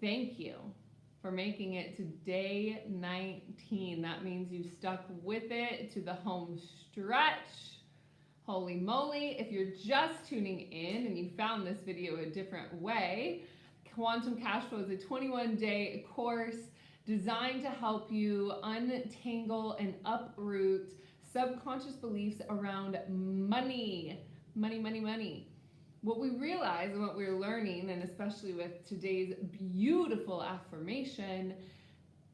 Thank you for making it to day 19. That means you stuck with it to the home stretch. Holy moly, if you're just tuning in and you found this video a different way, Quantum Cashflow is a 21-day course designed to help you untangle and uproot subconscious beliefs around money. Money. What we realize and what we're learning, and especially with today's beautiful affirmation,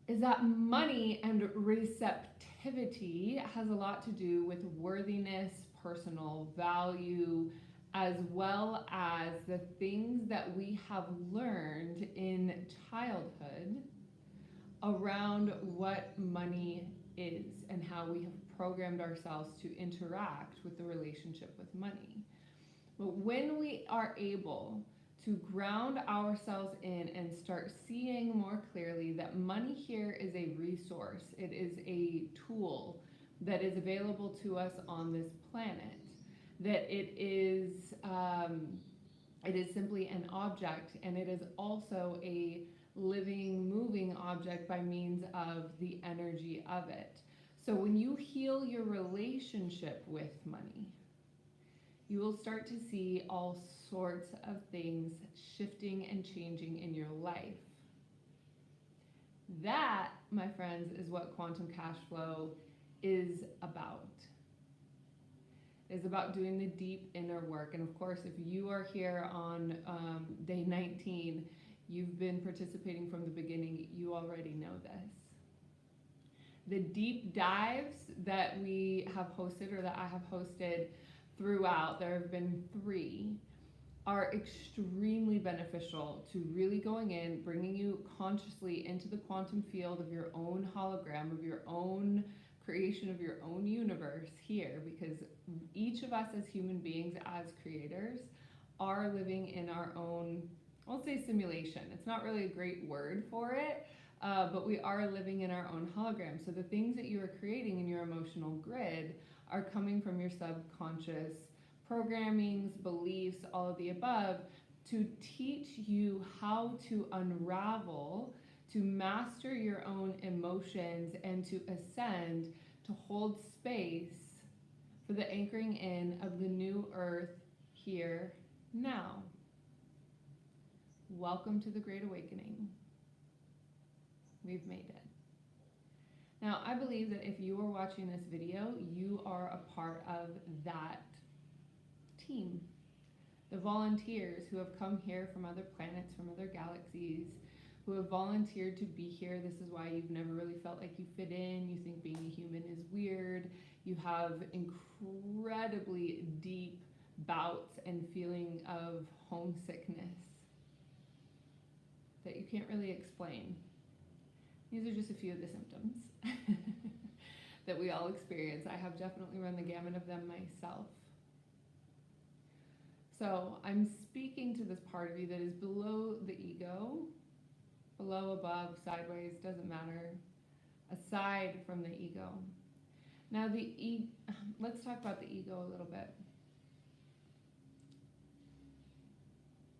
is that money and receptivity has a lot to do with worthiness, personal value, as well as the things that we have learned in childhood around what money is and how we have programmed ourselves to interact with the relationship with money. But when we are able to ground ourselves in and start seeing more clearly that money here is a resource, it is a tool that is available to us on this planet, that it is simply an object, and it is also a living, moving object by means of the energy of it. So when you heal your relationship with money, you will start to see all sorts of things shifting and changing in your life. That, my friends, is what Quantum Cashflow is about. It is about doing the deep inner work. And of course, if you are here on day 19, you've been participating from the beginning, you already know this. The deep dives that we have hosted, or that I have hosted throughout, there have been 3, are extremely beneficial to really going in, bringing you consciously into the quantum field of your own hologram, of your own creation, of your own universe here, because each of us as human beings, as creators, are living in our own, I'll say simulation. It's not really a great word for it, but we are living in our own hologram. So the things that you are creating in your emotional grid are coming from your subconscious programmings, beliefs, all of the above, to teach you how to unravel, to master your own emotions, and to ascend, to hold space for the anchoring in of the new earth here now. Welcome to the Great Awakening. We've made it. Now, I believe that if you are watching this video, you are a part of that team. The volunteers who have come here from other planets, from other galaxies, who have volunteered to be here. This is why you've never really felt like you fit in. You think being a human is weird. You have incredibly deep bouts and feeling of homesickness that you can't really explain. These are just a few of the symptoms that we all experience. I have definitely run the gamut of them myself. So I'm speaking to this part of you that is below the ego, below, above, sideways, doesn't matter, aside from the ego. Now let's talk about the ego a little bit.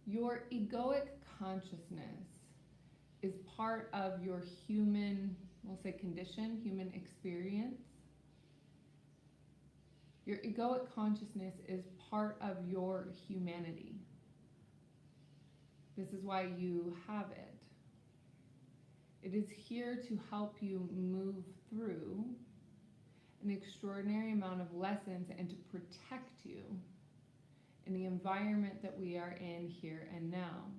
Your egoic consciousness is part of your human, we'll say condition, human experience. Your egoic consciousness is part of your humanity. This is why you have it. It is here to help you move through an extraordinary amount of lessons and to protect you in the environment that we are in here and now.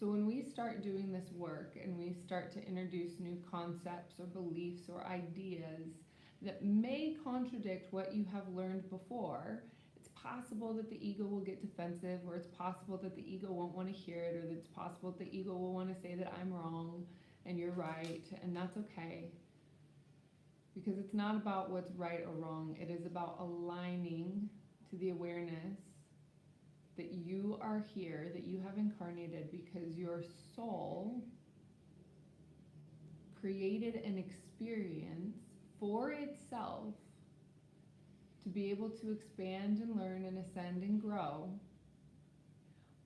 So when we start doing this work and we start to introduce new concepts or beliefs or ideas that may contradict what you have learned before, it's possible that the ego will get defensive, or it's possible that the ego won't want to hear it, or that it's possible that the ego will want to say that I'm wrong and you're right, and that's okay. Because it's not about what's right or wrong. It is about aligning to the awareness that you are here, that you have incarnated because your soul created an experience for itself to be able to expand and learn and ascend and grow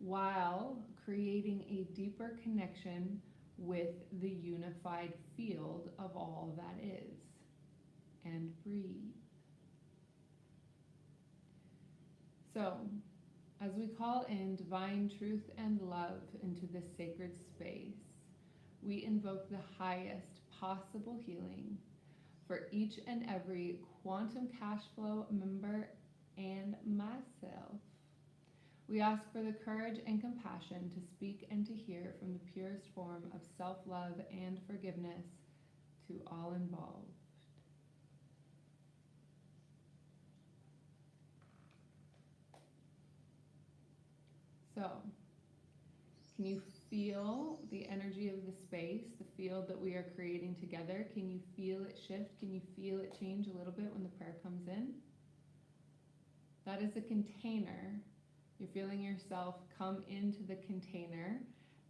while creating a deeper connection with the unified field of all that is. And breathe. So, as we call in divine truth and love into this sacred space, we invoke the highest possible healing for each and every quantum cash flow member and myself. We ask for the courage and compassion to speak and to hear from the purest form of self-love and forgiveness to all involved. So, can you feel the energy of the space, the field that we are creating together? Can you feel it shift? Can you feel it change a little bit when the prayer comes in? That is a container. You're feeling yourself come into the container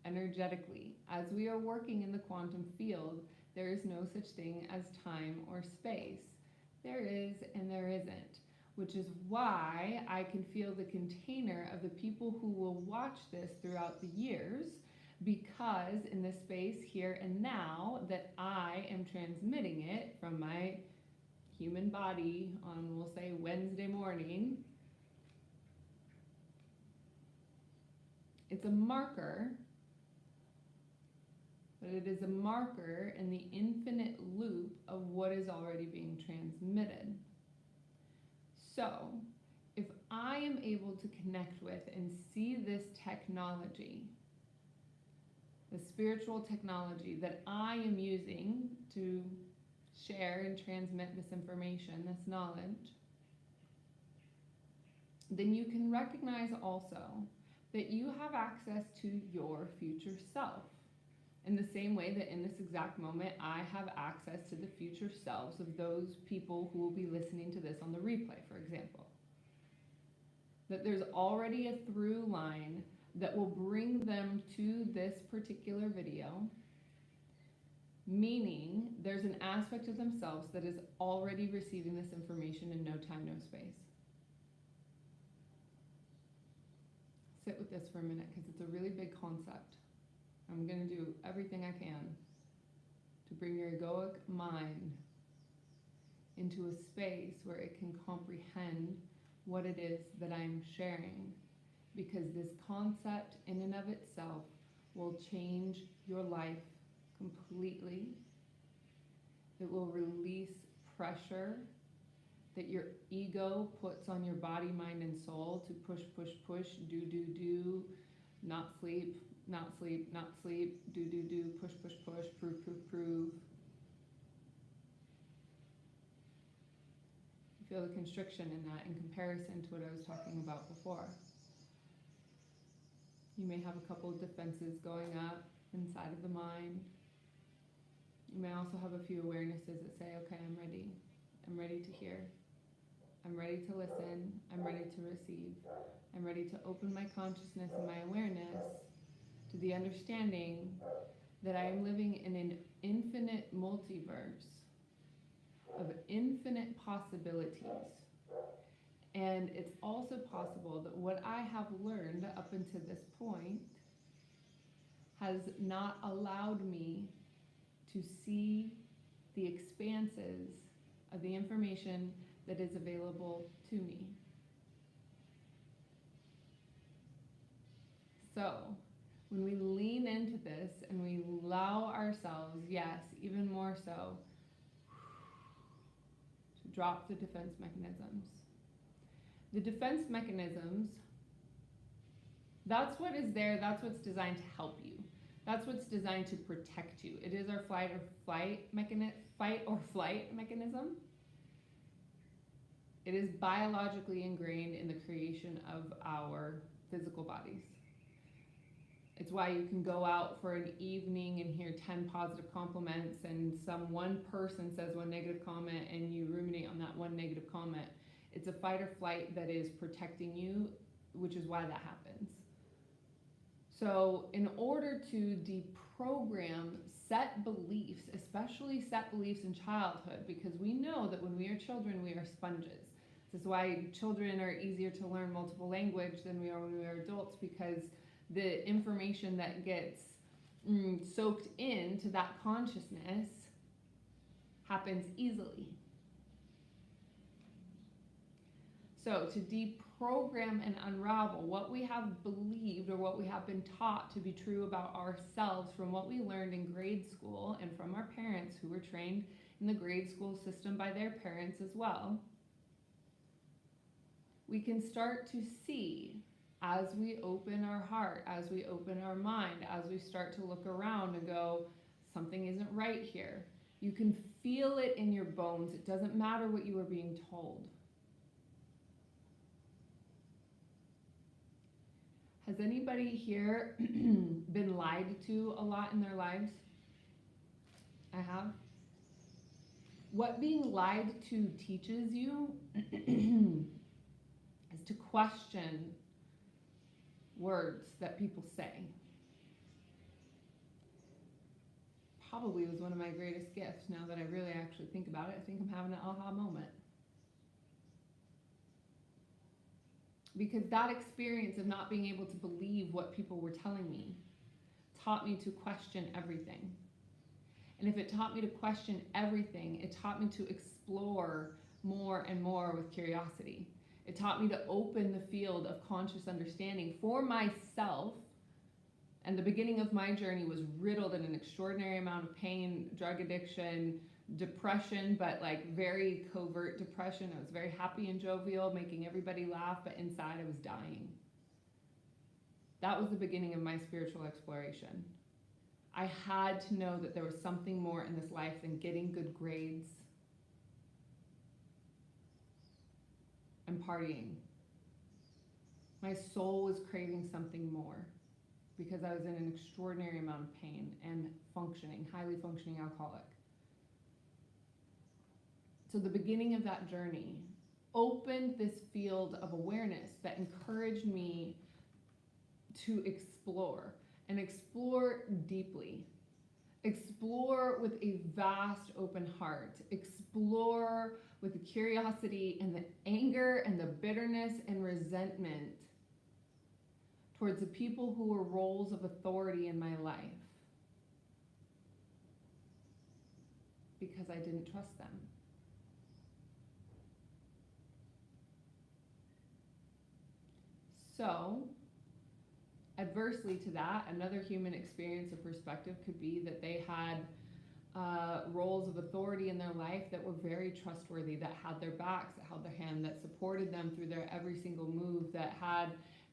energetically. As we are working in the quantum field, there is no such thing as time or space. There is and there isn't, which is why I can feel the container of the people who will watch this throughout the years, because in this space here and now that I am transmitting it from my human body on, we'll say, Wednesday morning, it's a marker, but it is a marker in the infinite loop of what is already being transmitted. So, if I am able to connect with and see this technology, the spiritual technology that I am using to share and transmit this information, this knowledge, then you can recognize also that you have access to your future self. In the same way that in this exact moment, I have access to the future selves of those people who will be listening to this on the replay, for example. That there's already a through line that will bring them to this particular video, meaning there's an aspect of themselves that is already receiving this information in no time, no space. Sit with this for a minute because it's a really big concept. I'm going to do everything I can to bring your egoic mind into a space where it can comprehend what it is that I'm sharing, because this concept in and of itself will change your life completely. It will release pressure that your ego puts on your body, mind, and soul to push, push, push, do, not sleep, not sleep, not sleep, do, push, push, push, prove. You feel the constriction in that in comparison to what I was talking about before. You may have a couple of defenses going up inside of the mind. You may also have a few awarenesses that say, okay, I'm ready. I'm ready to hear. I'm ready to listen. I'm ready to receive. I'm ready to open my consciousness and my awareness to the understanding that I am living in an infinite multiverse of infinite possibilities. And it's also possible that what I have learned up until this point has not allowed me to see the expanses of the information that is available to me. So, when we lean into this and we allow ourselves, yes, even more so, to drop the defense mechanisms. The defense mechanisms, that's what is there, that's what's designed to help you. That's what's designed to protect you. It is our fight or flight mechanism. It is biologically ingrained in the creation of our physical bodies. It's why you can go out for an evening and hear 10 positive compliments and some one person says one negative comment and you ruminate on that one negative comment. It's a fight or flight that is protecting you, which is why that happens. So in order to deprogram set beliefs, especially set beliefs in childhood, because we know that when we are children, we are sponges. It's This is why children are easier to learn multiple language than we are when we are adults, because the information that gets soaked into that consciousness happens easily. So to deprogram and unravel what we have believed or what we have been taught to be true about ourselves from what we learned in grade school and from our parents who were trained in the grade school system by their parents as well, we can start to see as we open our heart, as we open our mind, as we start to look around and go, something isn't right here. You can feel it in your bones. It doesn't matter what you are being told. Has anybody here been lied to a lot in their lives? I have. What being lied to teaches you is to question words that people say. Probably was one of my greatest gifts. Now that I really actually think about it, I think I'm having an aha moment. Because that experience of not being able to believe what people were telling me taught me to question everything. And if it taught me to question everything, it taught me to explore more and more with curiosity. It taught me to open the field of conscious understanding for myself. And the beginning of my journey was riddled in an extraordinary amount of pain, drug addiction, depression, but like very covert depression. I was very happy and jovial, making everybody laugh, but inside I was dying. That was the beginning of my spiritual exploration. I had to know that there was something more in this life than getting good grades and partying. My soul was craving something more because I was in an extraordinary amount of pain and functioning, highly functioning alcoholic. So the beginning of that journey opened this field of awareness that encouraged me to explore and explore deeply. Explore with a vast open heart. Explore with the curiosity and the anger and the bitterness and resentment towards the people who were roles of authority in my life. Because I didn't trust them. So, adversely to that, another human experience or perspective could be that they had roles of authority in their life that were very trustworthy, that had their backs, that held their hand, that supported them through their every single move, that had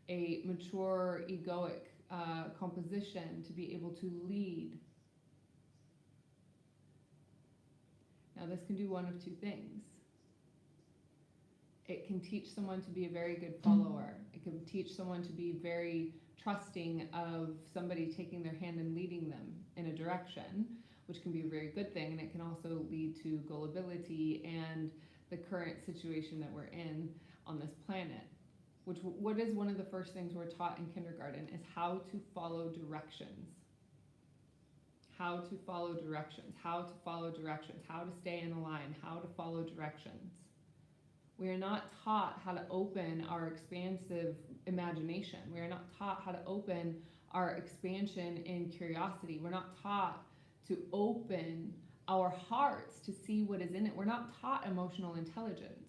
a mature egoic composition to be able to lead. Now this can do one of two things. It can teach someone to be a very good follower. It can teach someone to be very trusting of somebody taking their hand and leading them in a direction, which can be a very good thing. And it can also lead to gullibility and the current situation that we're in on this planet. What is one of the first things we're taught in kindergarten is how to follow directions. How to follow directions, how to follow directions, how to stay in a line, how to follow directions. We are not taught how to open our expansive imagination. We are not taught how to open our expansion in curiosity. We're not taught to open our hearts to see what is in it. We're not taught emotional intelligence.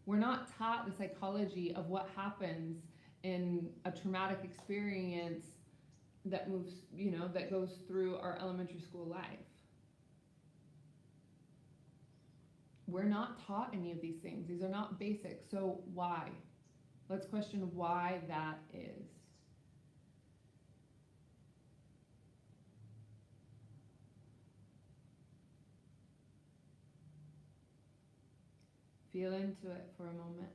We're not taught the psychology of what happens in a traumatic experience that moves, that goes through our elementary school life. We're not taught any of these things. These are not basic. So why? Let's question why that is. Feel into it for a moment.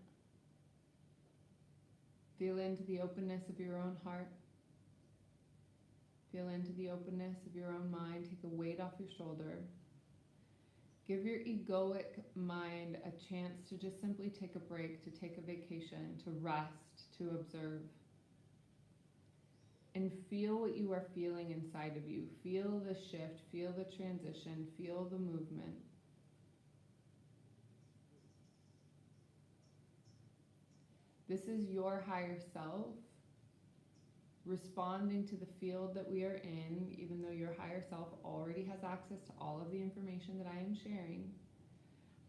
Feel into the openness of your own heart. Feel into the openness of your own mind. Take the weight off your shoulder. Give your egoic mind a chance to just simply take a break, to take a vacation, to rest, to observe. And feel what you are feeling inside of you. Feel the shift, feel the transition, feel the movement. This is your higher self responding to the field that we are in, even though your higher self already has access to all of the information that I am sharing.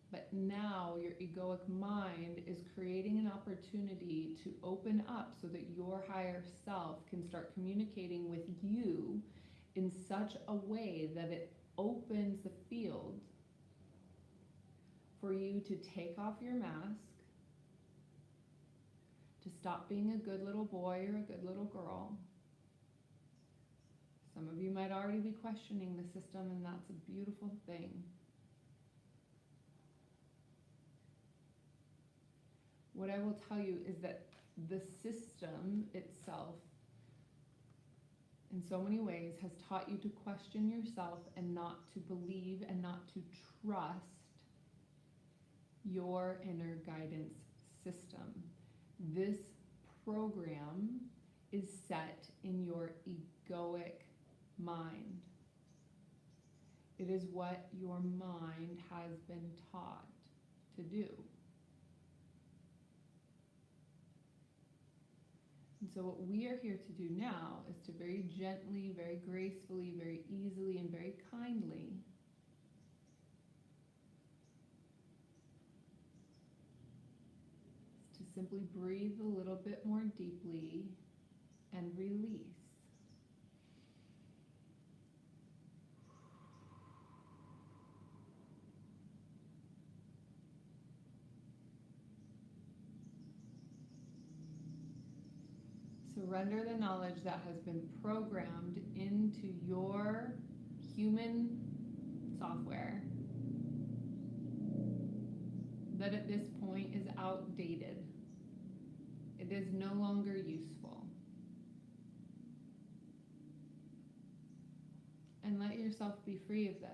But now your egoic mind is creating an opportunity to open up so that your higher self can start communicating with you in such a way that it opens the field for you to take off your mask, to stop being a good little boy or a good little girl. Some of you might already be questioning the system, and that's a beautiful thing. What I will tell you is that the system itself, in so many ways, has taught you to question yourself and not to believe and not to trust your inner guidance system. This program is set in your egoic mind. It is what your mind has been taught to do. And so what we are here to do now is to very gently, very gracefully, very easily, and very kindly simply breathe a little bit more deeply and release. Surrender the knowledge that has been programmed into your human software that at this point is outdated. It is no longer useful. And let yourself be free of this.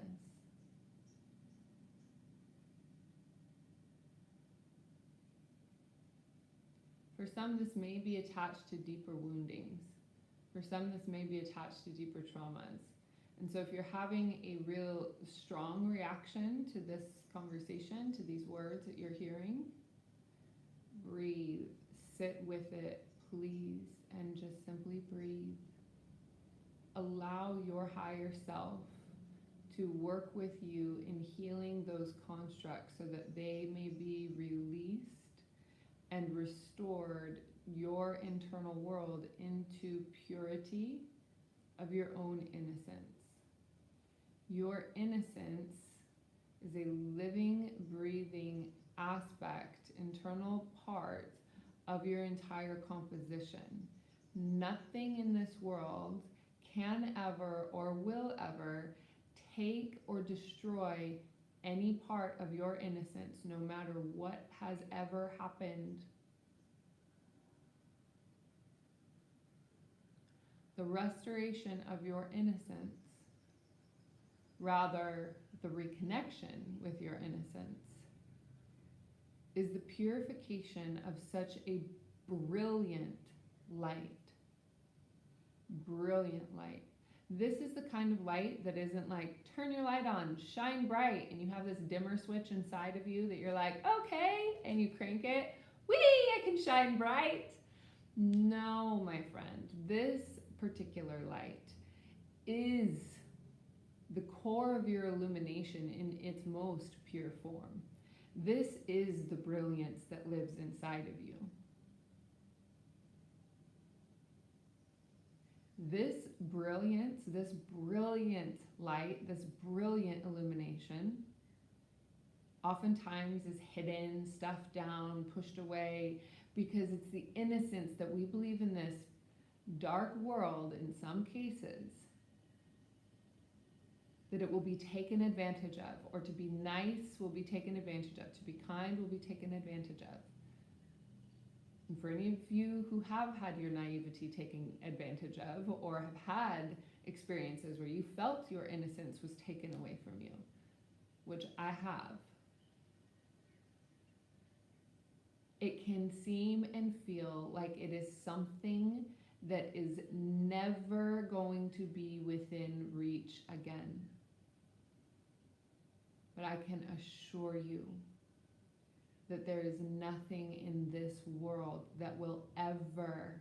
For some, this may be attached to deeper woundings. For some, this may be attached to deeper traumas. And so if you're having a real strong reaction to this conversation, to these words that you're hearing, breathe, sit with it, please, and just simply breathe. Allow your higher self to work with you in healing those constructs so that they may be released and restored your internal world into purity of your own innocence. Your innocence is a living, breathing aspect, internal part of your entire composition. Nothing in this world can ever or will ever take or destroy any part of your innocence, no matter what has ever happened. The restoration of your innocence, rather the reconnection with your innocence, is the purification of such a brilliant light. Brilliant light. This is the kind of light that isn't like, turn your light on, shine bright, and you have this dimmer switch inside of you that you're like, okay, and you crank it, whee, I can shine bright. No, my friend, this particular light is the core of your illumination in its most pure form. This is the brilliance that lives inside of you. This brilliance, this brilliant light, this brilliant illumination oftentimes is hidden, stuffed down, pushed away, because it's the innocence that we believe in this dark world, in some cases, that it will be taken advantage of, or to be nice will be taken advantage of, to be kind will be taken advantage of. And for any of you who have had your naivety taken advantage of, or have had experiences where you felt your innocence was taken away from you, which I have, it can seem and feel like it is something that is never going to be within reach again. But I can assure you that there is nothing in this world that will ever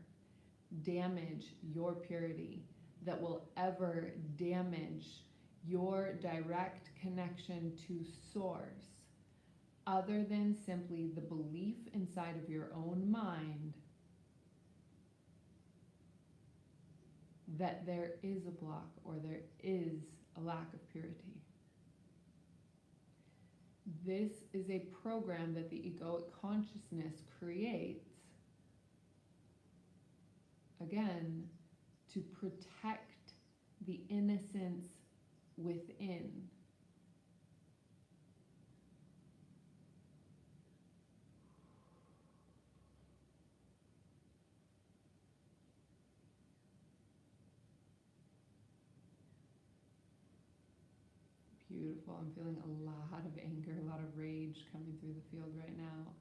damage your purity, that will ever damage your direct connection to source, other than simply the belief inside of your own mind that there is a block or there is a lack of purity. This is a program that the egoic consciousness creates, again, to protect the innocence within. Beautiful. I'm feeling a lot of anger, a lot of rage coming through the field right now.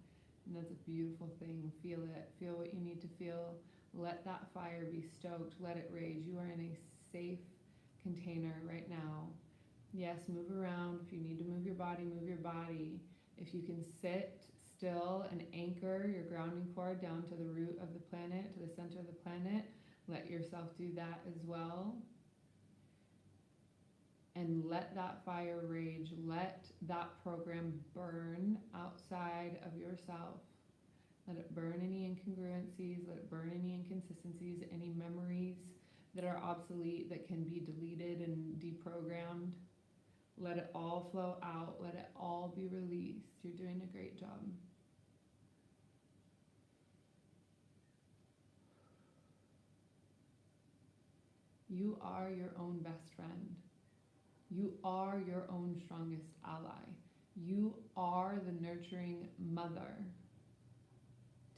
And that's a beautiful thing. Feel it. Feel what you need to feel. Let that fire be stoked. Let it rage. You are in a safe container right now. Yes, move around. If you need to move your body, move your body. If you can sit still and anchor your grounding cord down to the root of the planet, to the center of the planet, let yourself do that as well. And let that fire rage. Let that program burn outside of yourself. Let it burn any incongruencies, let it burn any inconsistencies, any memories that are obsolete that can be deleted and deprogrammed. Let it all flow out. Let it all be released. You're doing a great job. You are your own best friend. You are your own strongest ally. You are the nurturing mother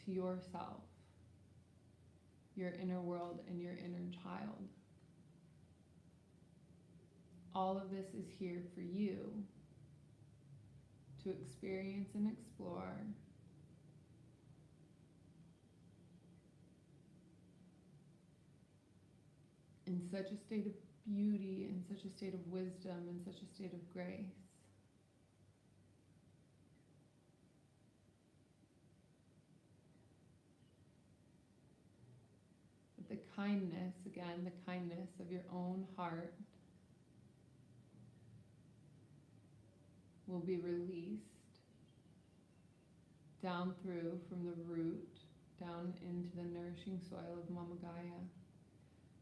to yourself, your inner world, and your inner child. All of this is here for you to experience and explore. In such a state of beauty, in such a state of wisdom, in such a state of grace. But the kindness, again, the kindness of your own heart will be released down through from the root, down into the nourishing soil of Mama Gaia.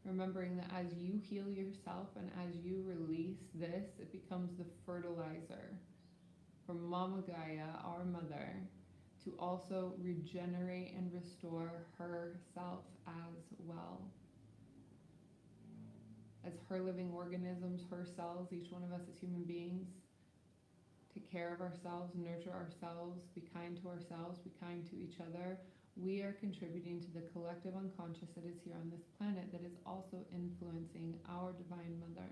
Remembering that as you heal yourself and as you release this, it becomes the fertilizer for Mama Gaia, our mother, to also regenerate and restore herself as well. As her living organisms, her cells, each one of us as human beings, take care of ourselves, nurture ourselves, be kind to ourselves, be kind to each other. We are contributing to the collective unconscious that is here on this planet that is also influencing our Divine Mother.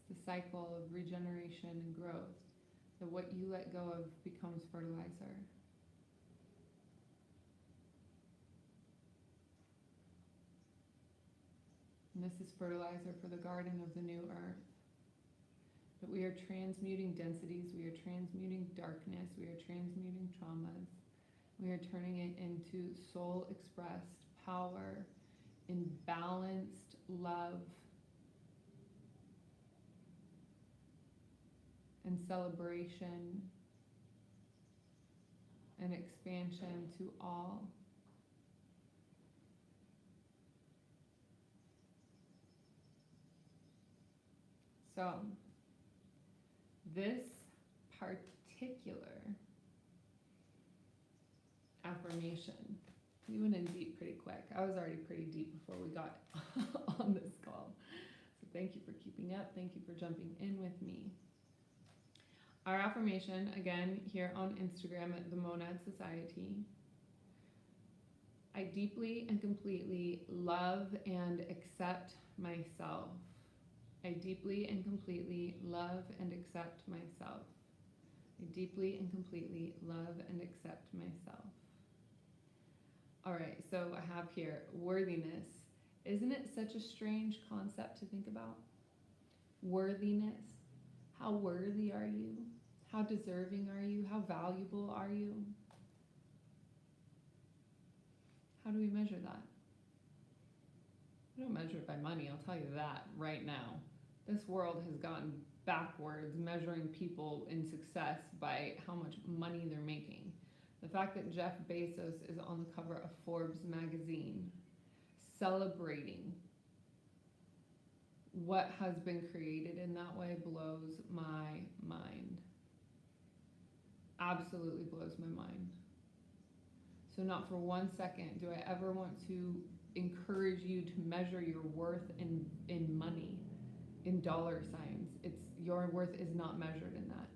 It's the cycle of regeneration and growth, that what you let go of becomes fertilizer. And this is fertilizer for the garden of the new earth. That we are transmuting densities, we are transmuting darkness, we are transmuting traumas. We are turning it into soul-expressed power in balanced love and celebration and expansion to all. So, this particular affirmation, we went in deep pretty quick. I was already pretty deep before we got on this call. So thank you for keeping up. Thank you for jumping in with me. Our affirmation, again, here on Instagram at the Monad Society. I deeply and completely love and accept myself. I deeply and completely love and accept myself. I deeply and completely love and accept myself. All right, so I have here worthiness Isn't it such a strange concept to think about? Worthiness. How worthy are you? How deserving are you? How valuable are you? How do we measure that? We don't measure it by money, I'll tell you that right now. This world has gone backwards, measuring people in success by how much money they're making. The fact that Jeff Bezos is on the cover of Forbes magazine celebrating what has been created in that way blows my mind. Absolutely blows my mind. So not for 1 second do I ever want to encourage you to measure your worth in money, in dollar signs. It's your worth is not measured in that.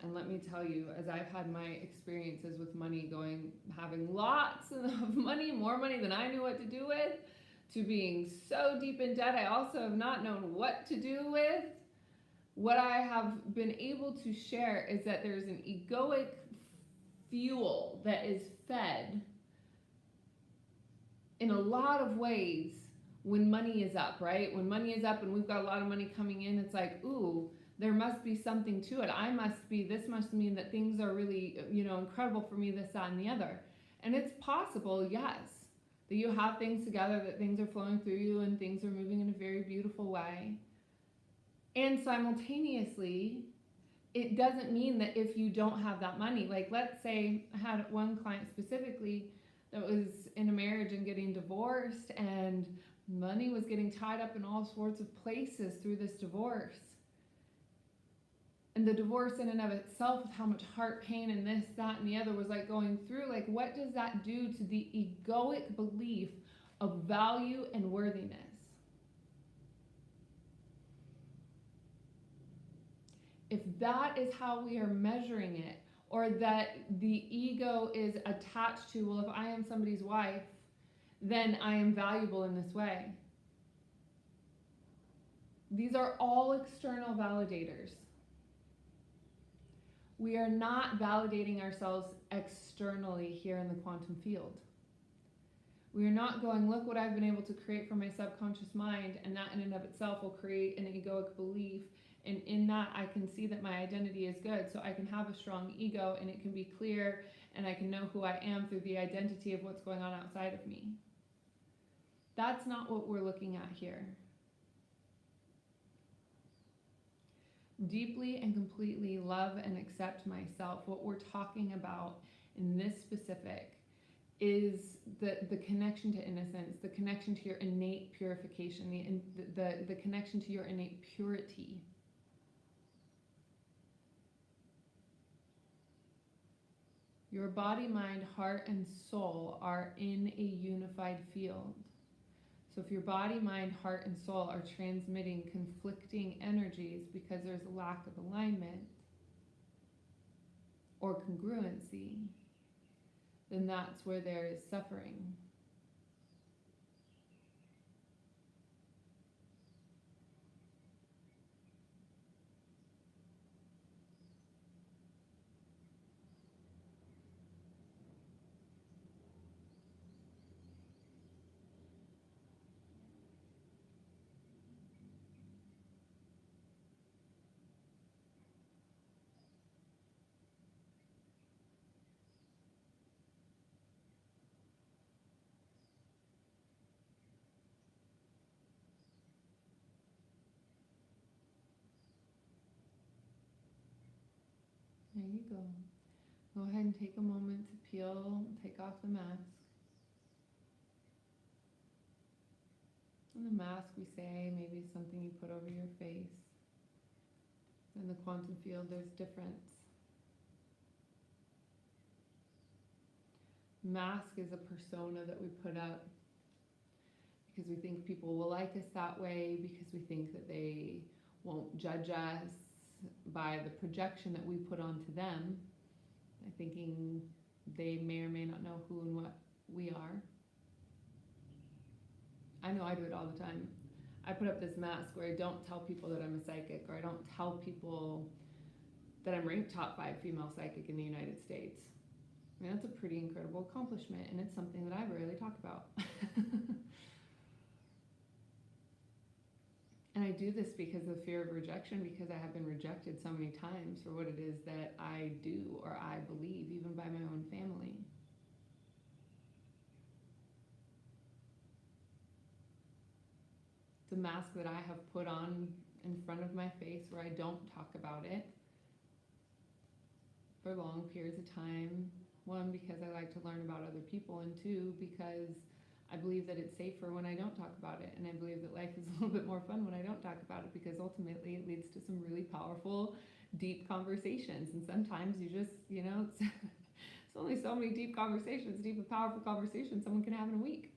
And let me tell you, as I've had my experiences with money having lots of money, more money than I knew what to do with, to being so deep in debt I also have not known what to do with, what I have been able to share is that there's an egoic fuel that is fed in a lot of ways when money is up, right? When money is up and we've got a lot of money coming in, it's like, ooh, there must be something to it. This must mean that things are really, incredible for me, this, that, and the other. And it's possible, yes, that you have things together, that things are flowing through you and things are moving in a very beautiful way. And simultaneously, it doesn't mean that if you don't have that money, like let's say I had one client specifically that was in a marriage and getting divorced, and money was getting tied up in all sorts of places through this divorce. And the divorce in and of itself, with how much heart pain and this, that, and the other was like going through, like what does that do to the egoic belief of value and worthiness? If that is how we are measuring it, or that the ego is attached to, well, if I am somebody's wife, then I am valuable in this way. These are all external validators. We are not validating ourselves externally here in the quantum field. We are not going, look what I've been able to create for my subconscious mind, and that in and of itself will create an egoic belief. And in that, I can see that my identity is good, so I can have a strong ego, and it can be clear, and I can know who I am through the identity of what's going on outside of me. That's not what we're looking at here. Deeply and completely love and accept myself. What we're talking about in this specific is the connection to innocence, the connection to your innate purification, the connection to your innate purity. Your body, mind, heart, and soul are in a unified field. So if your body, mind, heart, and soul are transmitting conflicting energies because there's a lack of alignment or congruency, then that's where there is suffering. There you go. Go ahead and take a moment to take off the mask. And the mask, we say, maybe something you put over your face. In the quantum field, there's difference. Mask is a persona that we put up because we think people will like us that way, because we think that they won't judge us by the projection that we put onto them, thinking they may or may not know who and what we are. I know I do it all the time. I put up this mask where I don't tell people that I'm a psychic, or I don't tell people that I'm ranked top 5 female psychic in the United States. I mean, that's a pretty incredible accomplishment, and it's something that I rarely talk about. And I do this because of fear of rejection, because I have been rejected so many times for what it is that I do or I believe, even by my own family. It's a mask that I have put on in front of my face where I don't talk about it for long periods of time. One, because I like to learn about other people, and two, because I believe that it's safer when I don't talk about it, and I believe that life is a little bit more fun when I don't talk about it, because ultimately it leads to some really powerful, deep conversations. And sometimes you just, it's only so many deep conversations, deep and powerful conversations someone can have in a week.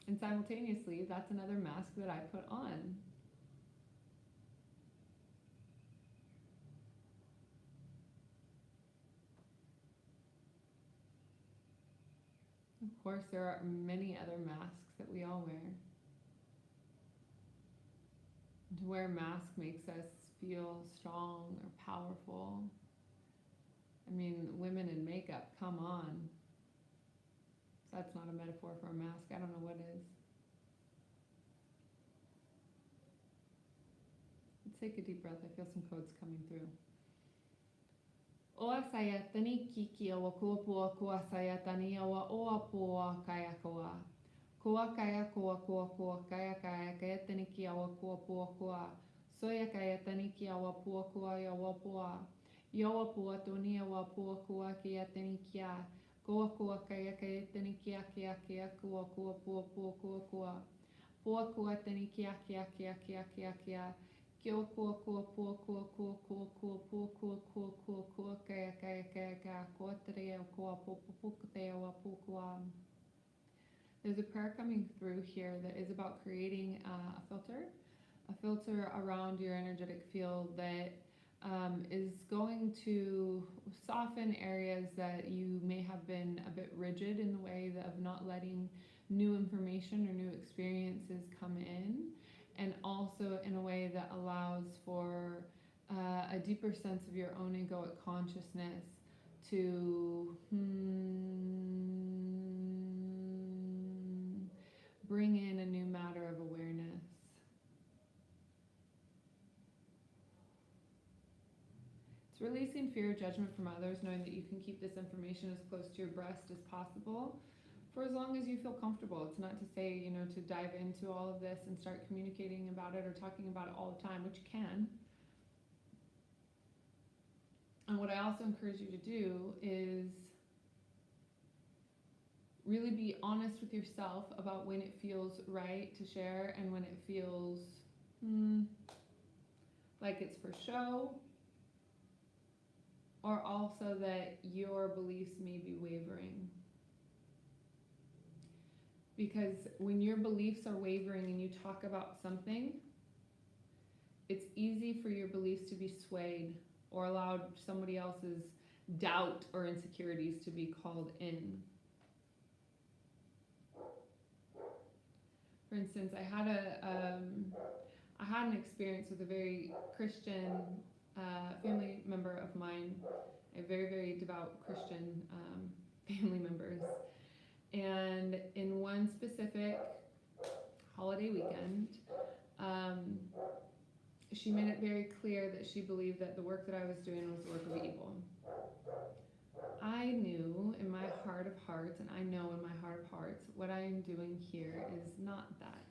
And simultaneously, that's another mask that I put on. Of course, there are many other masks that we all wear. To wear a mask makes us feel strong or powerful. I mean, women in makeup, come on. So that's not a metaphor for a mask. I don't know what is. Let's take a deep breath. I feel some codes coming through. Oa sayatani kiki awa kuapua kua sayatani awa oapua kaya koa. Kua kaya koa kua kua kaya kaya kayatani ki awa kuapua kua. Soya kayatani ki awa pua kua yawa pua. Yawa pua toni awa pua kua kayatani kia. Koa kua kaya kayatani kia kia kia kua kua pua pua kua kua. Pua kua tani kia kia kia kia kia kia. Kio kua kua pua kua kua kua kua pua kua kua kua kua kaya kaya kaya kaya kua tere au kua pua pua pua te awa pua kua. There's a prayer coming through here that is about creating a filter around your energetic field that is going to soften areas that you may have been a bit rigid in the way of not letting new information or new experiences come in, and also in a way that allows for a deeper sense of your own egoic consciousness to bring in a new matter of awareness. It's releasing fear of judgment from others, knowing that you can keep this information as close to your breast as possible for as long as you feel comfortable. It's not to say, to dive into all of this and start communicating about it or talking about it all the time, which you can. And what I also encourage you to do is really be honest with yourself about when it feels right to share and when it feels like it's for show, or also that your beliefs may be wavering. Because when your beliefs are wavering and you talk about something, it's easy for your beliefs to be swayed or allowed somebody else's doubt or insecurities to be called in. For instance, I had an experience with a very Christian family member of mine, a very, very devout Christian family members. And in one specific holiday weekend, she made it very clear that she believed that the work that I was doing was the work of evil. I knew in my heart of hearts, and I know in my heart of hearts, what I am doing here is not that.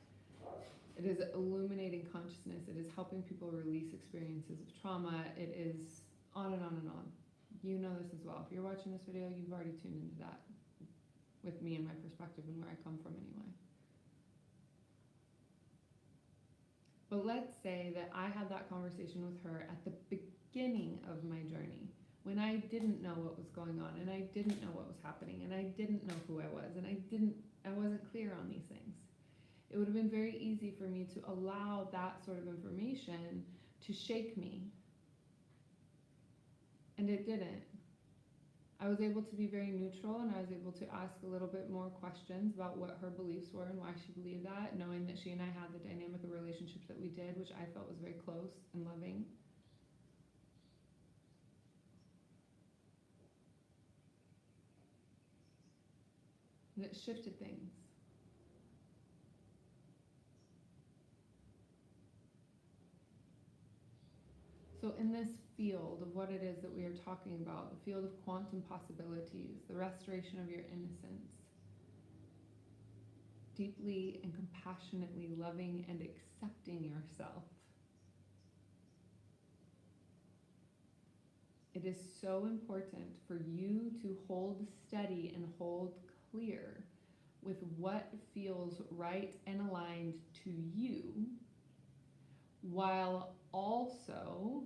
It is illuminating consciousness. It is helping people release experiences of trauma. It is on and on and on. You know this as well. If you're watching this video, you've already tuned into that with me and my perspective and where I come from anyway. But let's say that I had that conversation with her at the beginning of my journey, when I didn't know what was going on, and I didn't know what was happening, and I didn't know who I was, and I wasn't clear on these things. It would have been very easy for me to allow that sort of information to shake me. And it didn't. I was able to be very neutral, and I was able to ask a little bit more questions about what her beliefs were and why she believed that, knowing that she and I had the dynamic of relationships that we did, which I felt was very close and loving. and it shifted things. So in this field of what it is that we are talking about, the field of quantum possibilities, the restoration of your innocence, deeply and compassionately loving and accepting yourself, it is so important for you to hold steady and hold clear with what feels right and aligned to you, while also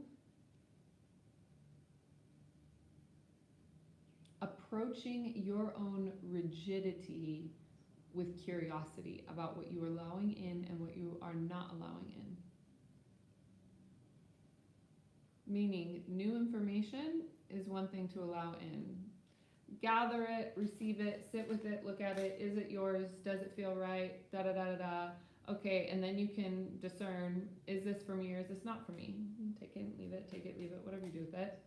approaching your own rigidity with curiosity about what you are allowing in and what you are not allowing in. Meaning, new information is one thing to allow in. Gather it, receive it, sit with it, look at it. Is it yours? Does it feel right? Da da da da da. Okay, and then you can discern, is this for me or is this not for me? Take it, leave it, whatever you do with it.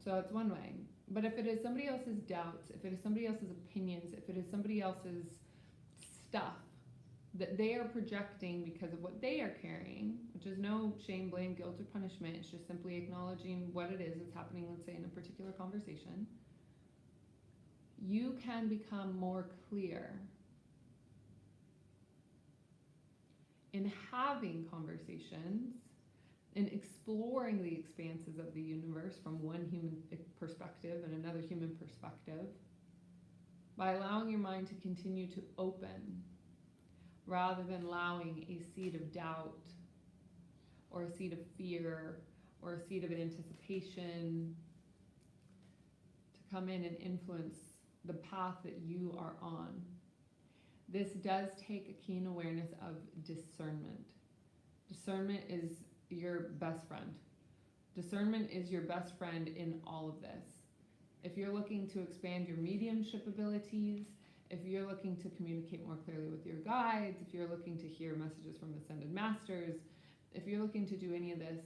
So it's one way. But if it is somebody else's doubts, if it is somebody else's opinions, if it is somebody else's stuff that they are projecting because of what they are carrying, which is no shame, blame, guilt, or punishment, it's just simply acknowledging what it is that's happening, let's say, in a particular conversation, you can become more clear in having conversations and exploring the expanses of the universe from one human perspective and another human perspective by allowing your mind to continue to open rather than allowing a seed of doubt or a seed of fear or a seed of anticipation to come in and influence the path that you are on. This does take a keen awareness of discernment. Discernment is your best friend. Discernment is your best friend in all of this. If you're looking to expand your mediumship abilities, if you're looking to communicate more clearly with your guides, if you're looking to hear messages from ascended masters, if you're looking to do any of this,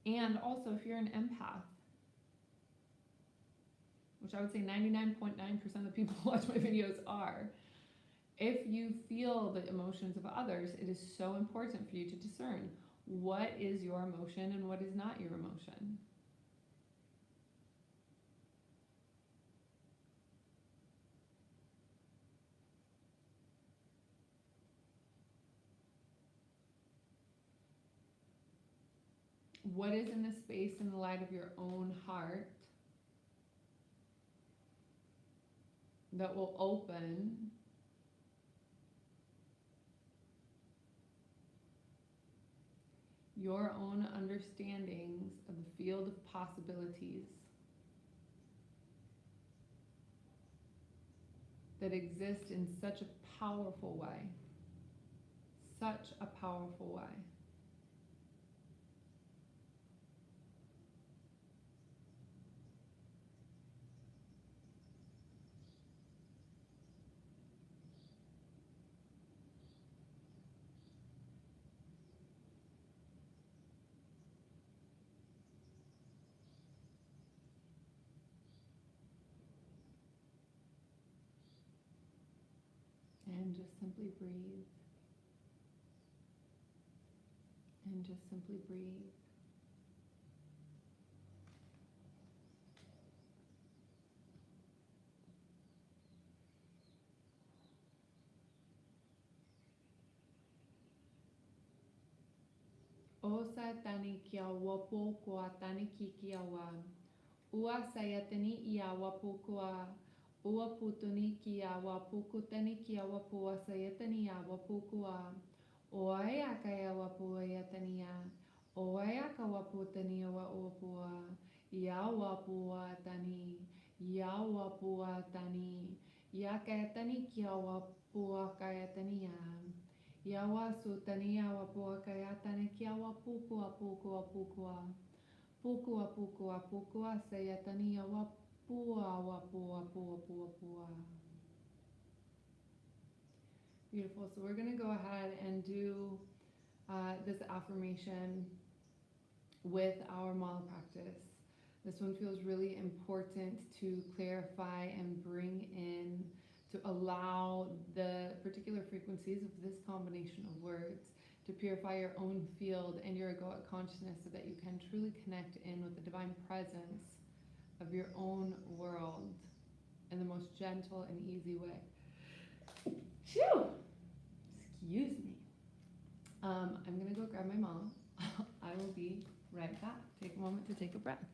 and also if you're an empath, which I would say 99.9% of the people who watch my videos are, if you feel the emotions of others, it is so important for you to discern what is your emotion and what is not your emotion. What is in the space in the light of your own heart that will open your own understandings of the field of possibilities that exist in such a powerful way, such a powerful way. And just simply breathe. And just simply breathe. Osa tani kia wapo kua tani ki kia wa. Ua sayatani ia wapo kua. Ua putuni kia wapo kutani kia wapo sayatani ia wapo kua. Oaya kaya wapo ayatani ia. Oaya ka wapo tani wa opua. Ya wapo tani. Ya wapo tani. Ya kaya tani kia wapo kaya tani ia. Yawa sutania wapua kayatane kia wapukua pukua pukua. Pukua pukua pukua sayatania wapua wapua pua pua pua. Beautiful. So we're going to go ahead and do this affirmation with our mala practice. This one feels really important to clarify and bring in, to allow the particular frequencies of this combination of words to purify your own field and your egoic consciousness so that you can truly connect in with the divine presence of your own world in the most gentle and easy way. Phew! Excuse me. I'm gonna go grab my mom. I will be right back. Take a moment to take a breath.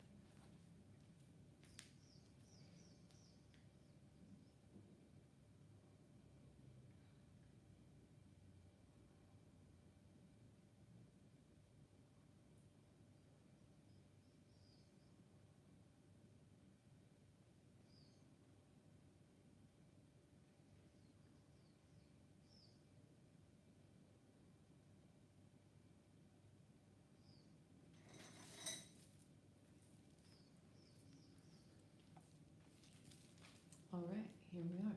All right, here we are.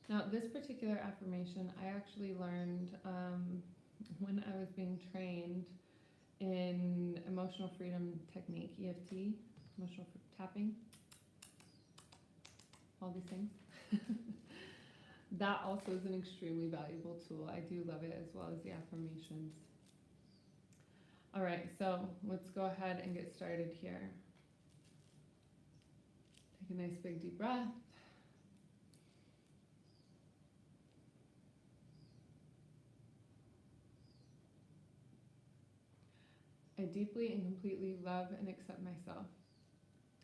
Now, this particular affirmation I actually learned when I was being trained in emotional freedom technique, EFT, emotional tapping, all these things. That also is an extremely valuable tool. I do love it, as well as the affirmations. All right, so let's go ahead and get started here. Take a nice big deep breath. I deeply and completely love and accept myself.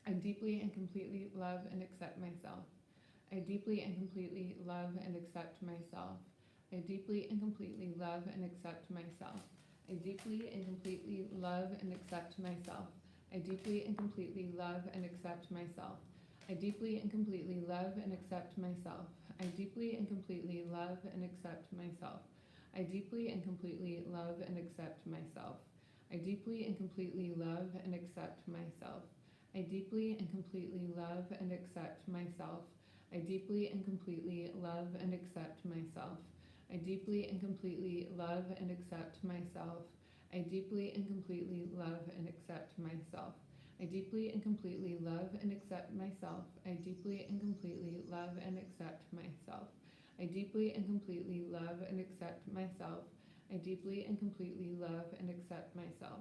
I deeply and completely love and accept myself. I deeply and completely love and accept myself. I deeply and completely love and accept myself. I deeply and completely love and accept myself. I deeply and completely love and accept myself. I deeply and completely love and accept myself. I deeply and completely love and accept myself. I deeply and completely love and accept myself. I deeply and completely love and accept myself. I deeply and completely love and accept myself. I deeply and completely love and accept myself. I deeply and completely love and accept myself. I deeply and completely love and accept myself. I deeply and completely love and accept myself. I deeply and completely love and accept myself. I deeply and completely love and accept myself. I deeply and completely love and accept myself. I deeply and completely love and accept myself. I deeply and completely love and accept myself. I deeply and completely love and accept myself. I deeply and completely love and accept myself. I deeply and completely love and accept myself.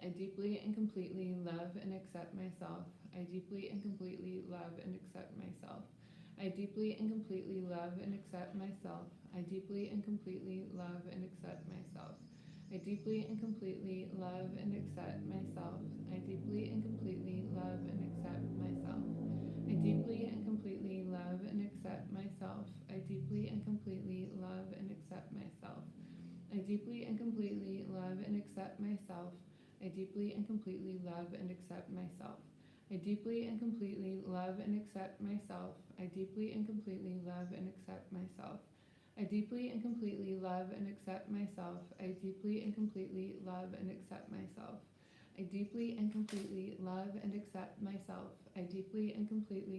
I deeply and completely love and accept myself. I deeply and completely love and accept myself. I deeply and completely love and accept myself. I deeply and completely love and accept myself. I deeply and completely love and accept myself. I deeply and completely love and accept myself. I deeply and completely love and accept myself. I deeply and completely love and accept myself. I deeply and completely love and accept myself. I deeply and completely love and accept myself. I deeply and completely love and accept myself. I deeply and completely love and accept myself. I deeply and completely love and accept myself. I deeply and completely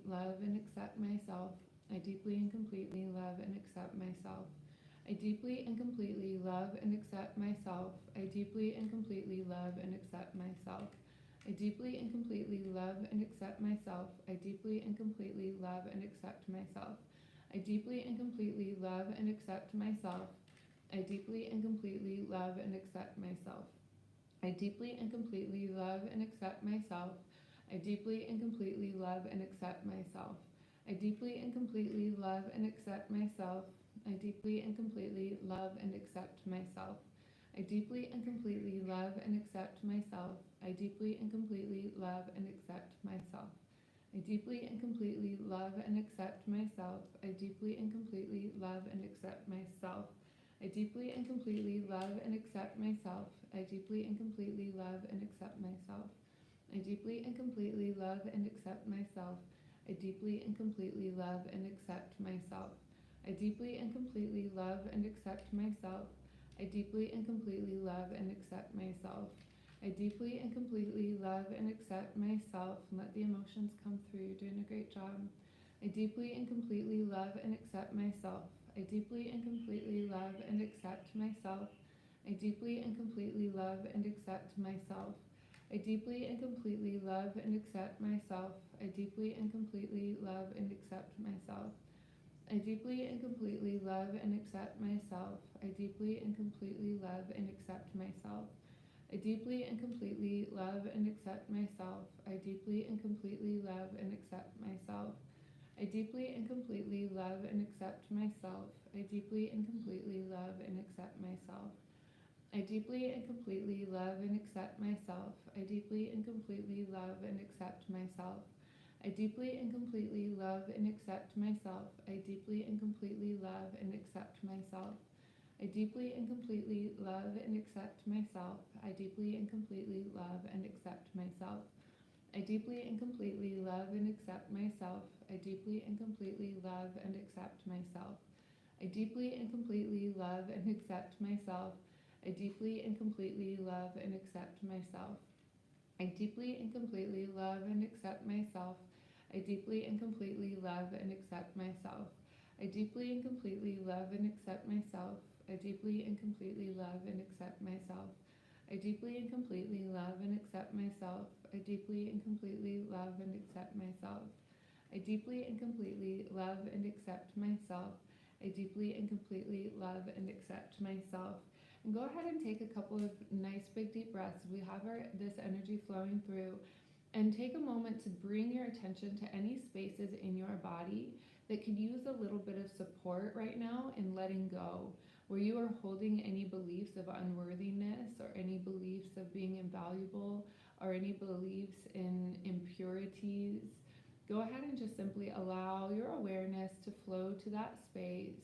love and accept myself. I deeply and completely love and accept myself. I deeply and completely love and accept myself. I deeply and completely love and accept myself. I deeply and completely love and accept myself. I deeply and completely love and accept myself. I deeply and completely love and accept myself. I deeply and completely love and accept myself. I deeply and completely love and accept myself. I deeply and completely love and accept myself. I deeply and completely love and accept myself. I deeply and completely love and accept myself. I deeply and completely love and accept myself. I deeply and completely love and accept myself. I deeply and completely love and accept myself. I deeply and completely love and accept myself. I deeply and completely love and accept myself. I deeply and completely love and accept myself. I deeply and completely love and accept myself. I deeply and completely love and accept myself. I deeply and completely love and accept myself. Let the emotions come through. You're doing a great job. I deeply and completely love and accept myself. I deeply and completely love and accept myself. I deeply and completely love and accept myself. I deeply and completely love and accept myself. I deeply and completely love and accept myself. I deeply and completely love and accept myself. I deeply and completely love and accept myself. I deeply and completely love and accept myself. I deeply and completely love and accept myself. I deeply and completely love and accept myself. I deeply and completely love and accept myself. I deeply and completely love and accept myself. I deeply and completely love and accept myself. I deeply and completely love and accept myself. I deeply and completely love and accept myself. I deeply and completely love and accept myself. I deeply and completely love and accept myself. I deeply and completely love and accept myself. I deeply and completely love and accept myself. I deeply and completely love and accept myself. I deeply and completely love and accept myself. I deeply and completely love and accept myself. I deeply and completely love and accept myself. I deeply and completely love and accept myself. I deeply and completely love and accept myself. I deeply and completely love and accept myself. I deeply and completely love and accept myself. I deeply and completely love and accept myself. I deeply and completely love and accept myself. And go ahead and take a couple of nice big deep breaths. We have this energy flowing through. And take a moment to bring your attention to any spaces in your body that could use a little bit of support right now in letting go, where you are holding any beliefs of unworthiness or any beliefs of being invaluable or any beliefs in impurities. Go ahead and just simply allow your awareness to flow to that space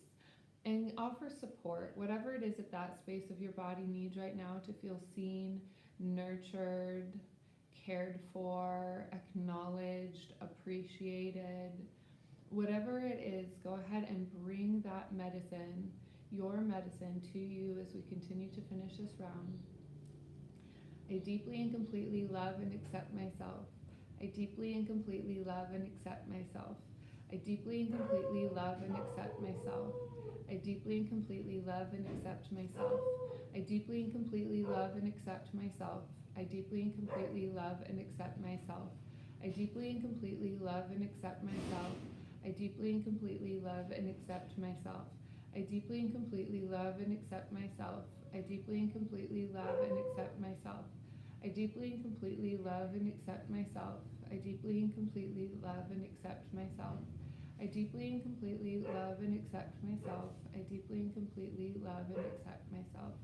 and offer support, whatever it is that that space of your body needs right now to feel seen, nurtured, cared for, acknowledged, appreciated. Whatever it is, go ahead and bring that medicine, your medicine, to you as we continue to finish this round. I deeply and completely love and accept myself. I deeply and completely love and accept myself. I deeply and completely love and accept myself. I deeply and completely love and accept myself. I deeply and completely love and accept myself. I deeply and completely love and accept myself. I deeply and completely love and accept myself. I deeply and completely love and accept myself. I deeply and completely love and accept myself. I deeply and completely love and accept myself. I deeply and completely love and accept myself. I deeply and completely love and accept myself. I deeply and completely love and accept myself. I deeply and completely love and accept myself.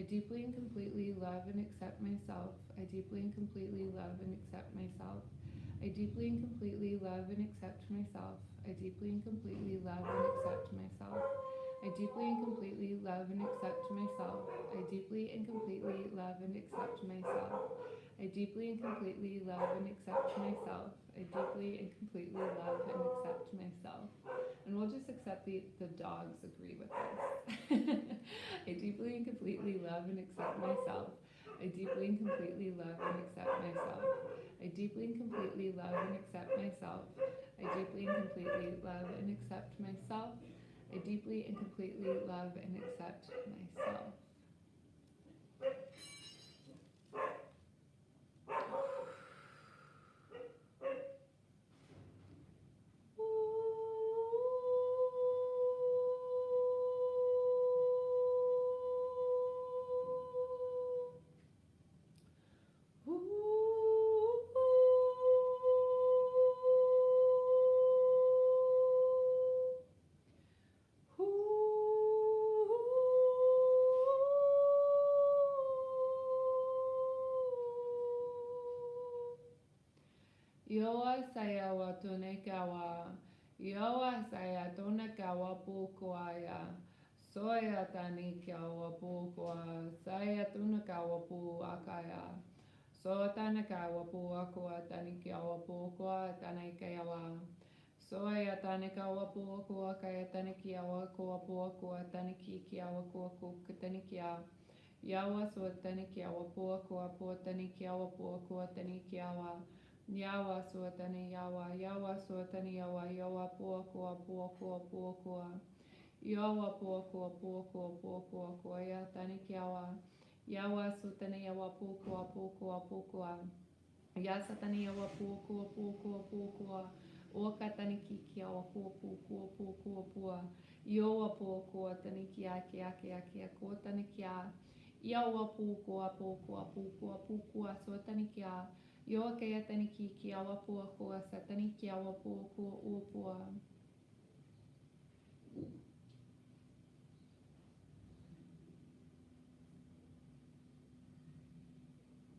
I deeply and completely love and accept myself. I deeply and completely love and accept myself. I deeply and completely love and accept myself. I deeply and completely love and accept myself. I deeply and completely love and accept myself. I deeply and completely love and accept myself. I deeply and completely love and accept myself. I deeply and completely love and accept myself. And we'll just accept the dogs agree with this. I deeply and completely love and accept myself. I deeply and completely love and accept myself. I deeply and completely love and accept myself. I deeply and completely love and accept myself. I deeply and completely love and accept myself. Yoa saya wa tonekawa. Yoa saya tonekawa pukoaya. Soya tani kawa pukoa. Saya tonekawa pu akaya. So tanakawa pu akua tani kawa pukoa tani kawa. Soya tani kawa pu akua kaya tani kawa kua pu akua tani kawa kua kua tani kawa. Yawa so tani kawa pu akua pu tani kawa pu akua tani kawa. Yawa suatani yawa, yawa suatani yawa, yawa puakua puakua puakua. Yawa poko poko poko koya tanikiawa. Yawa sutane yawa poko poko poko. Yasatane yawa poko poko poko. Oka tanikikia wa poko poko poko. Yowa poko tanikia kia kia kia ko tanikia. Yawa poko poko poko poko so tanikia. Yoa kaya tanikikia wa poko satanikia wa poko poko.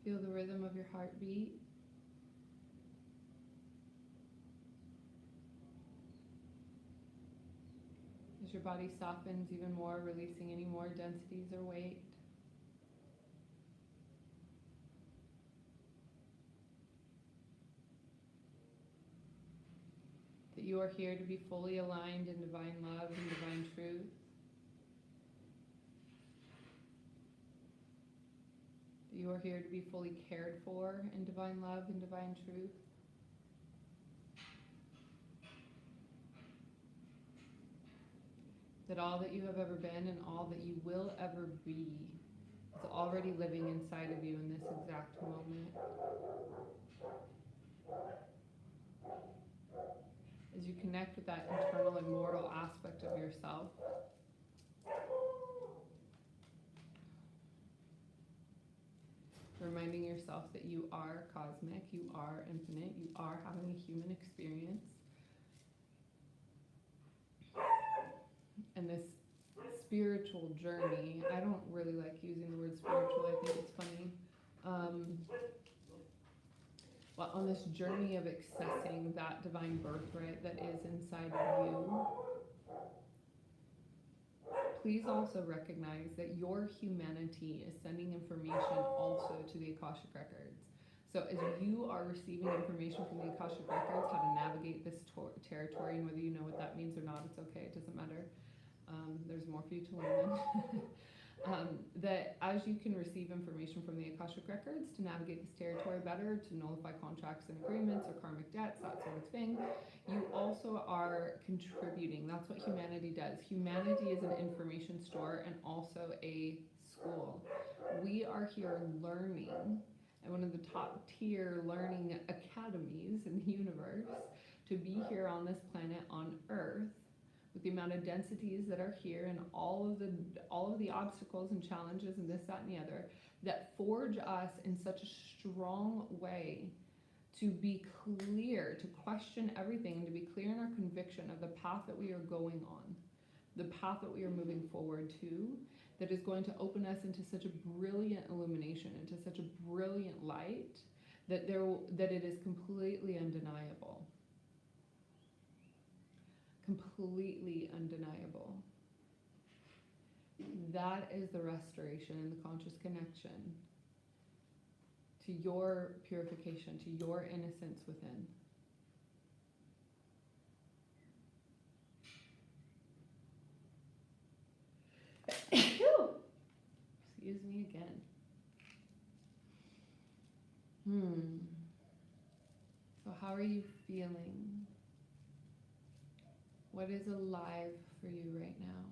Feel the rhythm of your heartbeat. As your body softens even more, releasing any more densities or weight. That you are here to be fully aligned in divine love and divine truth. That you are here to be fully cared for in divine love and divine truth. That all that you have ever been and all that you will ever be is already living inside of you in this exact moment. As you connect with that internal immortal aspect of yourself, reminding yourself that you are cosmic, you are infinite, you are having a human experience. And this spiritual journey, I don't really like using the word spiritual, I think it's funny. Well, on this journey of accessing that divine birthright that is inside of you, please also recognize that your humanity is sending information also to the Akashic Records. So as you are receiving information from the Akashic Records, how to navigate this territory, and whether you know what that means or not, it's okay, it doesn't matter. There's more for you to learn then. That as you can receive information from the Akashic Records to navigate this territory better, to nullify contracts and agreements or karmic debts, that sort of thing, you also are contributing. That's what humanity does. Humanity is an information store and also a school. We are here learning at one of the top tier learning academies in the universe, to be here on this planet on Earth, with the amount of densities that are here and all of the obstacles and challenges and this, that, and the other, that forge us in such a strong way to be clear, to question everything, and to be clear in our conviction of the path that we are going on, the path that we are moving forward to, that is going to open us into such a brilliant illumination, into such a brilliant light, that it is completely undeniable. Completely undeniable. That is the restoration and the conscious connection to your purification, to your innocence within. Excuse me again. So how are you feeling? What is alive for you right now?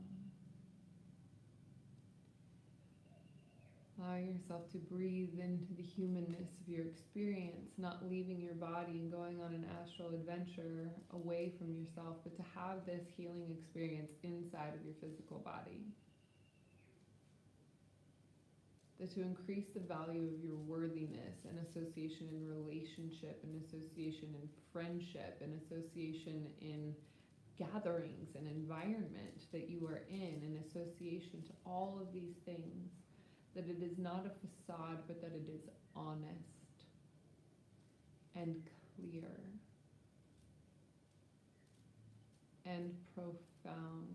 Allowing yourself to breathe into the humanness of your experience, not leaving your body and going on an astral adventure away from yourself, but to have this healing experience inside of your physical body. That to increase the value of your worthiness and association in relationship, and association in friendship, and association in gatherings and environment that you are in association to all of these things, that it is not a facade, but that it is honest and clear and profound.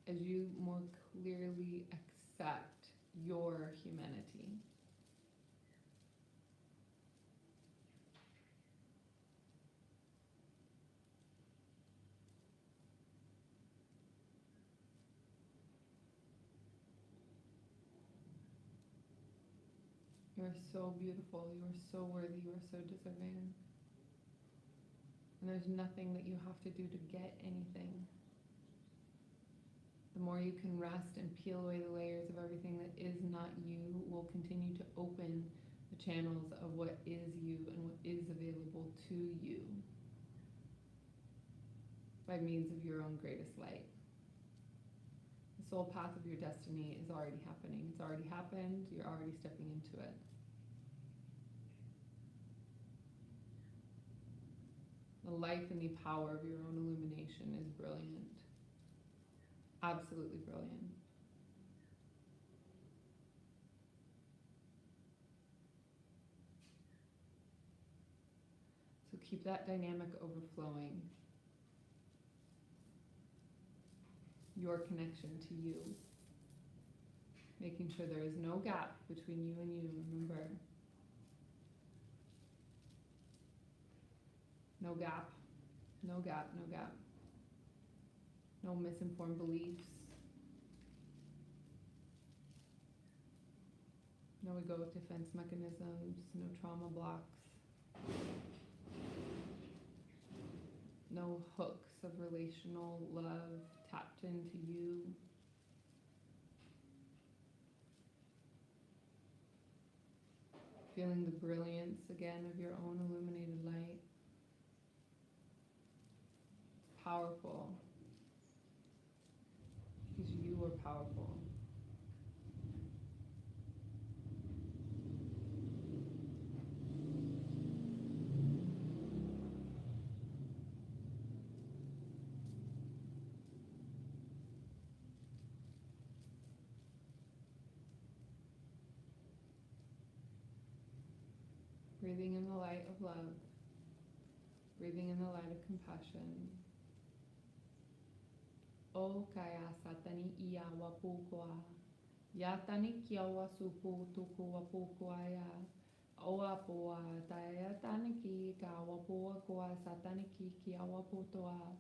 As you more clearly accept your humanity. You are so beautiful. You are so worthy. You are so deserving. And there's nothing that you have to do to get anything. The more you can rest and peel away the layers of everything that is not you will continue to open the channels of what is you and what is available to you by means of your own greatest light. The soul path of your destiny is already happening. It's already happened. You're already stepping into it. The life and the power of your own illumination is brilliant. Absolutely brilliant. So keep that dynamic overflowing. Your connection to you. Making sure there is no gap between you and you, remember. No gap, no gap, no gap. No misinformed beliefs. No egoic defense mechanisms, no trauma blocks. No hooks of relational love tapped into you. Feeling the brilliance again of your own illuminated light. It's powerful. Because you are powerful. Breathing in the light of love. Breathing in the light of compassion. O kaya satani iya wapukwa. Yatani kia wasupu tuku wapukwa ya. O apua taya taniki ka wapua kwa satani kia waputoa.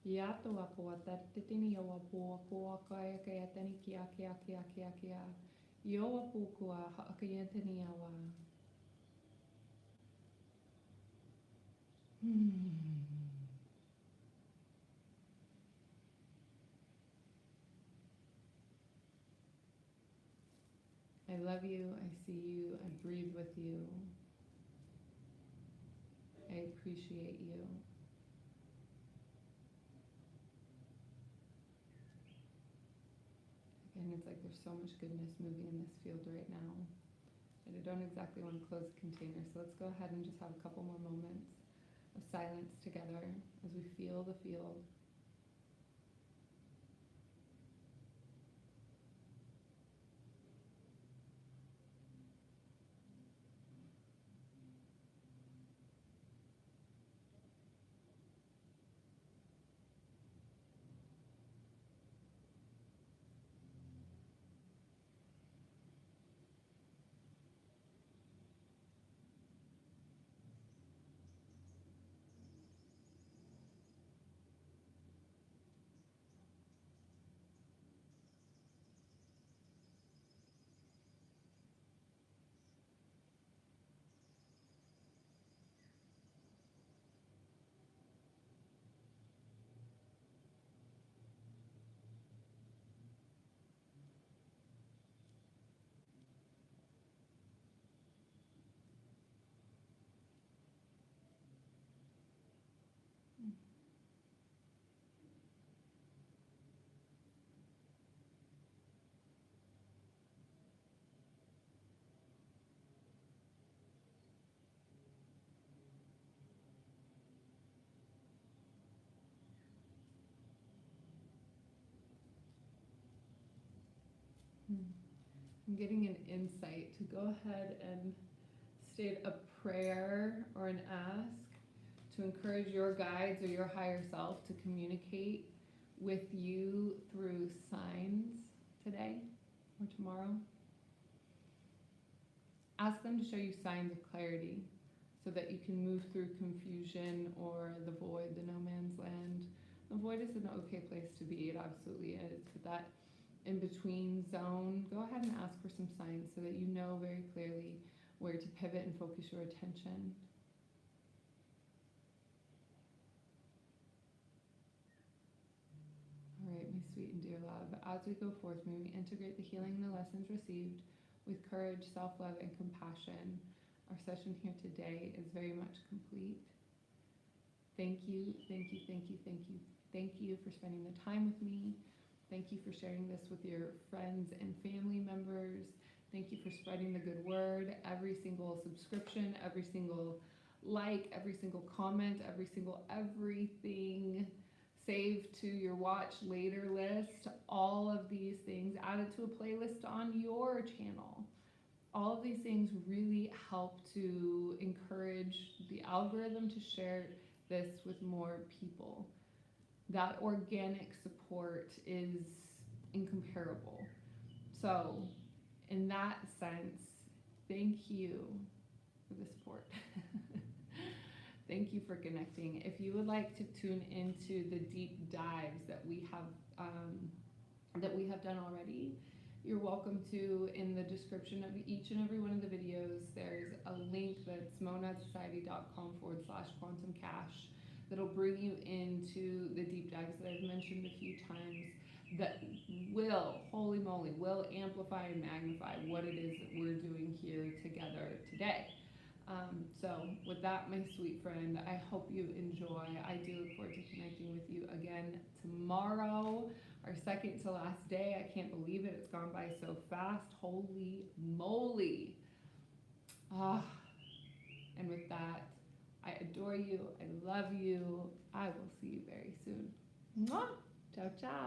Yato apua tatitini ya wapua kwa kaya kaya tani kia. Yo wapukwa hakayantani yawa. I love you, I see you, I breathe with you. I appreciate you. Again, it's like there's so much goodness moving in this field right now. And I don't exactly want to close the container, so let's go ahead and just have a couple more moments of silence together as we feel the field. I'm getting an insight to go ahead and state a prayer or an ask to encourage your guides or your higher self to communicate with you through signs today or tomorrow. Ask them to show you signs of clarity so that you can move through confusion or the void, the no man's land. The void is an okay place to be, it absolutely is, but that in-between zone, go ahead and ask for some signs so that you know very clearly where to pivot and focus your attention. All right, my sweet and dear love, as we go forth, may we integrate the healing and the lessons received with courage, self-love, and compassion. Our session here today is very much complete. Thank you, thank you, thank you, thank you. Thank you for spending the time with me. Thank you for sharing this with your friends and family members. Thank you for spreading the good word. Every single subscription, every single like, every single comment, every single everything, save to your watch later list, all of these things added to a playlist on your channel. All of these things really help to encourage the algorithm to share this with more people. That organic support is incomparable. So in that sense, thank you for the support. Thank you for connecting. If you would like to tune into the deep dives that we have done already, you're welcome to. In the description of each and every one of the videos, there's a link that's monadsociety.com/quantumcash that'll bring you into the deep dives that I've mentioned a few times that will, holy moly, will amplify and magnify what it is that we're doing here together today. So with that, my sweet friend, I hope you enjoy. I do look forward to connecting with you again tomorrow, our second to last day. I can't believe it. It's gone by so fast. Holy moly. And with that, I adore you. I love you. I will see you very soon. Mwah! Ciao, ciao.